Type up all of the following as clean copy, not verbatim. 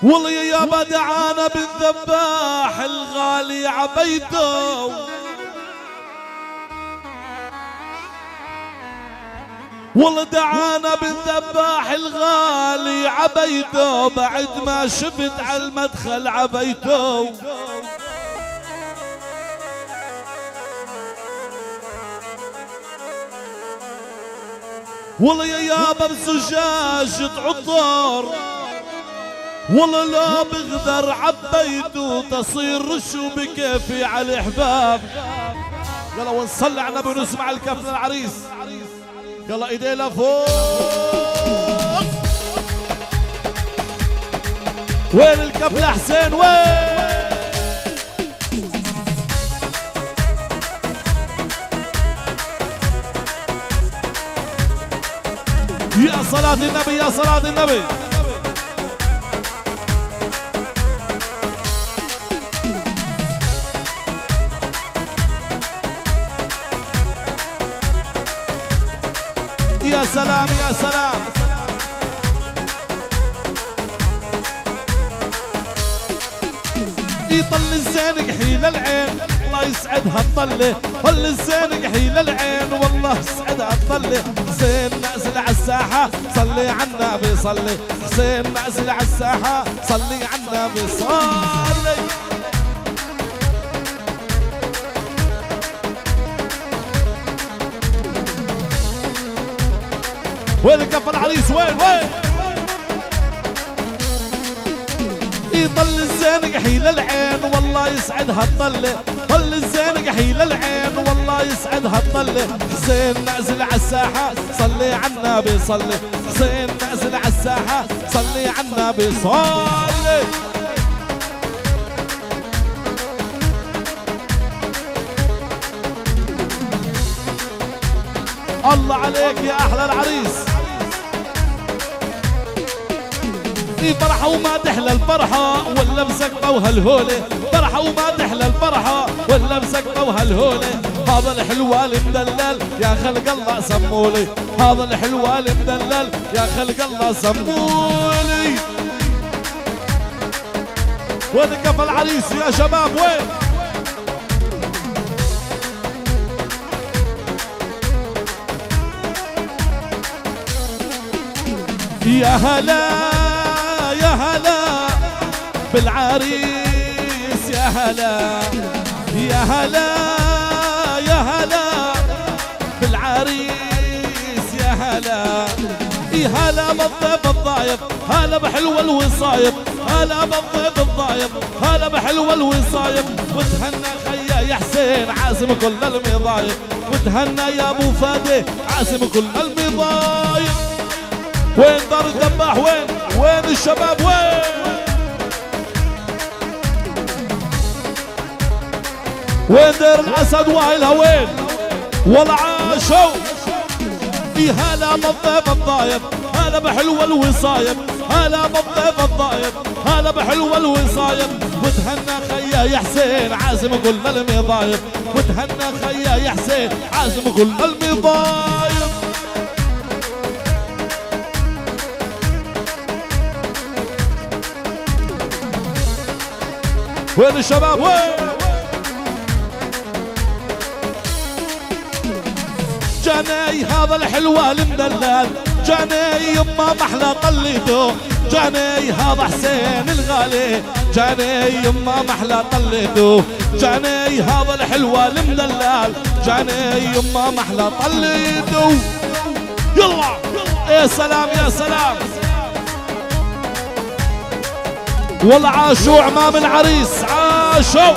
والله يا بدعانا بالذباح الغالي عبيته، والله دعانا بالذباح الغالي عبيته، بعد ما شفت على المدخل عبيته. والله يا يابا بزجاج تعطر، والله لا بغدر عبيته، تصير رشو بكيفي على الاحباب. يلا ونصلي على النبي ونسمع الكف للعريس. يلا ايدينا فوق. وين الكف لحسين وين؟ يا صلاة النبي يا صلاة النبي. يا سلام يا سلام. يطل الزين يحيل العين، الله يسعدها الطلة. طل الزين يحيل العين والله يسعدها الطلة. حسين نازل على الساحة صلي على النبي صلي. حسين نازل على الساحة صلي على النبي صلي. وين كف العريس وين وين؟ يطل الزين يحيل العين والله يسعدها الطلة. طل الزين يحيل العين والله يسعدها الطلة. حسين نازل على الساحة صلي على النبي صلي. حسين نازل على الساحة صلي على النبي صلي. الله عليك يا احلى العريس. في فرحة وما تحلى الفرحة ولا مسكبة وهالهولة. فرحة وما تحلى الفرحة ولا مسكبة وهالهولة. هذا الحلوة المدلل يا خلق الله سمولي. هذا الحلوة المدلل يا خلق الله سمولي. وين كف العريس يا شباب وين؟ يا هلا يا هلا بالعريس يا هلا. يا هلا يا هلا بالعريس يا هلا. يا هلا بالضيف الضايف هلا بحلوة الوصايب. هلا بالضيف الضايف هلا بحلوة الوصايب. وتهنى خيا يا حسين عازم كل المضايب. وتهنى يا ابو فادي عازم كل المضايب. وين دار الذباح وين؟ وين الشباب وين؟ وين دير الاسد واهلها وين؟ والله عاشوا. في هلا بالضيف الضايب هلا بحلوة الوصايب. هلا بالضيف الضايب هلا بحلوة الوصايب. وتهنى خيا يا حسين عازم كل المضايب. وتهنى خيا يا حسين عازم كل المضايب. وين الشباب وين؟ جاني هذا الحلوة المدلل. جاني يما محلى طليته. جاني هذا حسين الغالي. جاني يما محلى طليته. جاني هذا الحلوة المدلل. جاني يما محلى طليته. يلا يا سلام يا سلام. والله عاشوا عمام العريس عاشوا.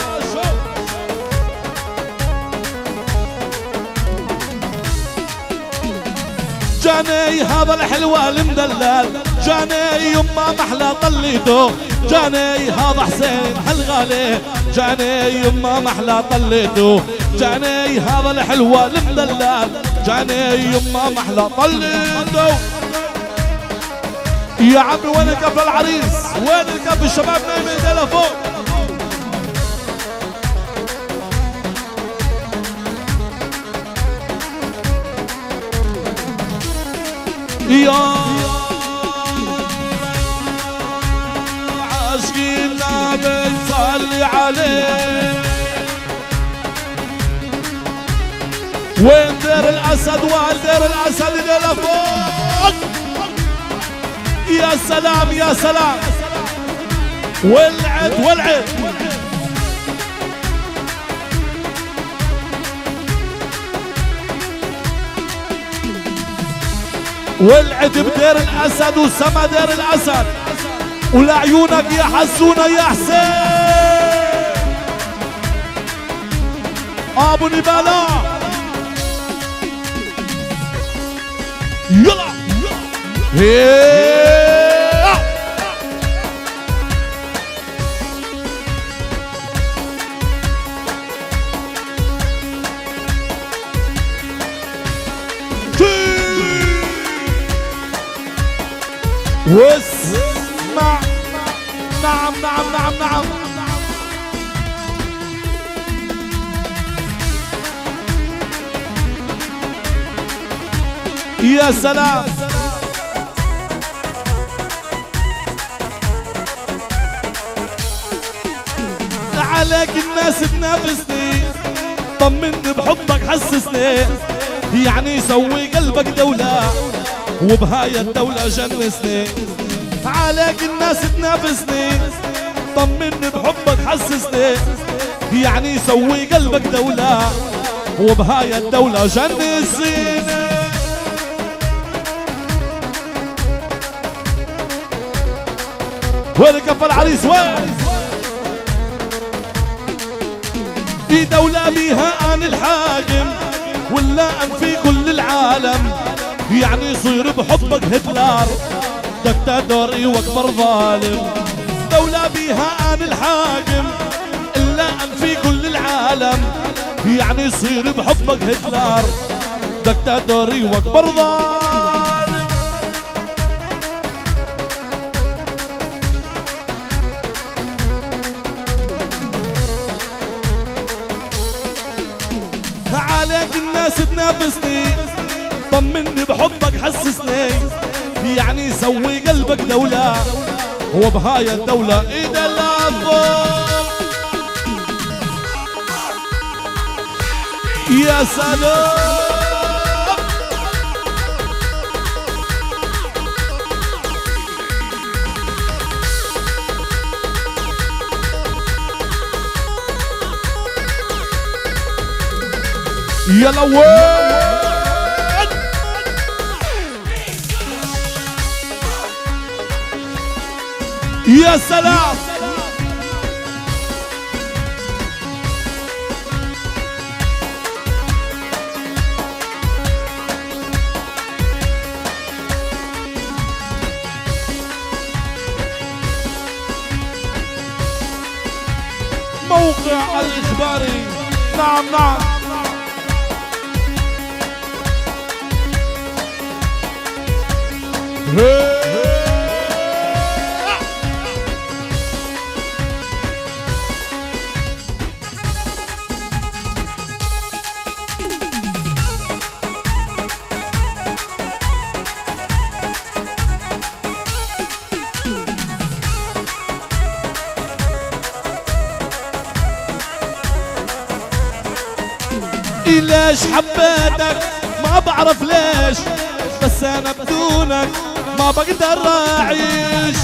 جاني هذا الحلوة المدلل. جاني يما محلى طليته. جاني هذا حسين الغالي. جاني يما محلى طليته. جاني هذا الحلوة المدلل. جاني يما محلى طليته. يا عمي وين الكف العريس؟ وين الكف الشباب نايمين ايدينا فوق. يا النبي صلي عليه. وين دير الاسد والدير الاسد اللي فوق؟ يا سلام يا سلام. ولعت ولعت. ولعت بدير الاسد وسما دير الاسد. ولعيونك يا حسونة يا حسين ابو نبالا. يلا واسمع. نعم نعم نعم نعم. يا سلام. عليك الناس تنافسني، طمني بحبك حسسني، يعني سوي قلبك دولة وبهاي الدولة جنسني. عليك الناس تنافسني، طمني بحبك حسسني، يعني سوي قلبك دولة وبهاي الدولة جنسني. وين كفى العريس وين؟ في دولة بيها أنا الحاكم ولا أن في كل العالم، يعني يصير بحبك هتلر دكتاتوري واكبر ظالم. دولة بيها أنا الحاكم إلا أن في كل العالم، يعني يصير بحبك هتلر دكتاتوري واكبر ظالم. عليك الناس تنافسني، طمني بحبك حسسني، يعني سوي قلبك دولة وبهاي الدولة ايدا لافوق. يا سلام. يلا وين؟ يا سلام. موقع الإخباري. نعم نعم. ليش حبيتك ما بعرف ليش، بس انا بدونك ما بقدر اعيش.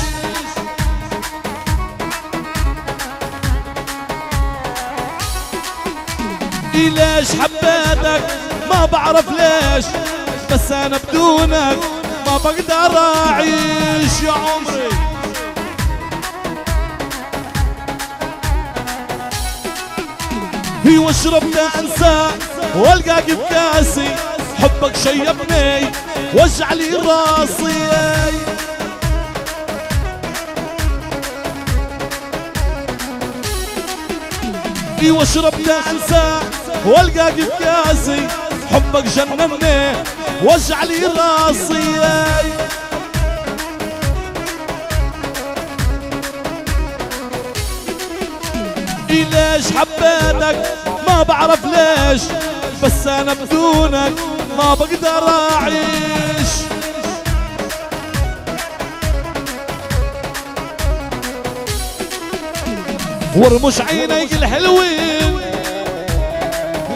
ليش حبيتك ما بعرف ليش، بس انا بدونك ما بقدر اعيش يا عمري. واشرب انسى والقاك بكاسي، حبك شيبني وجع لي راسي. واشرب انسى والقاك بكاسي، حبك جنني وجع لي راسي. ليش حبيتك ما بعرف ليش، بس انا بدونك ما بقدر اعيش. ورمش عينيك الحلوين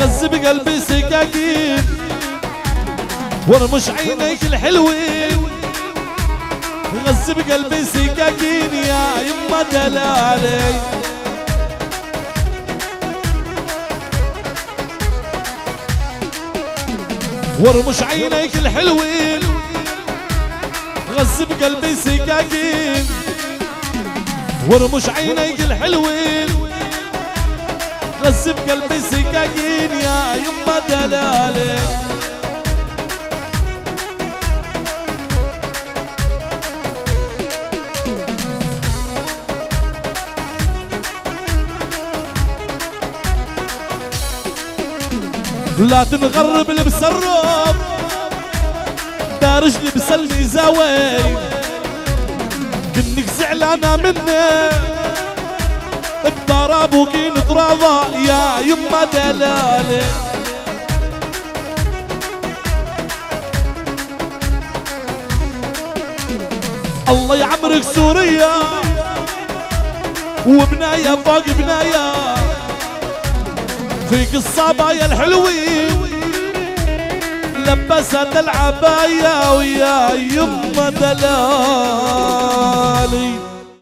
غز بقلبي سكاكين ورمش عينيك الحلوين غز بقلبي سكاكين يا يما دلالي ورمش عينيك الحلوين غز بقلبي سكاكين ورمش عينيك الحلوين غز بقلبي سكاكين يا يما دلالي لا تنغرب المسرب دارجني بسلمي زاوي كنك زعلانة مني بدار ابوكي نتراضى يا يما دلالي الله يعمرك سوريا وبنايا فوق بنايا فيك الصبايا الحلوين لبست العباية ويا يما دلالي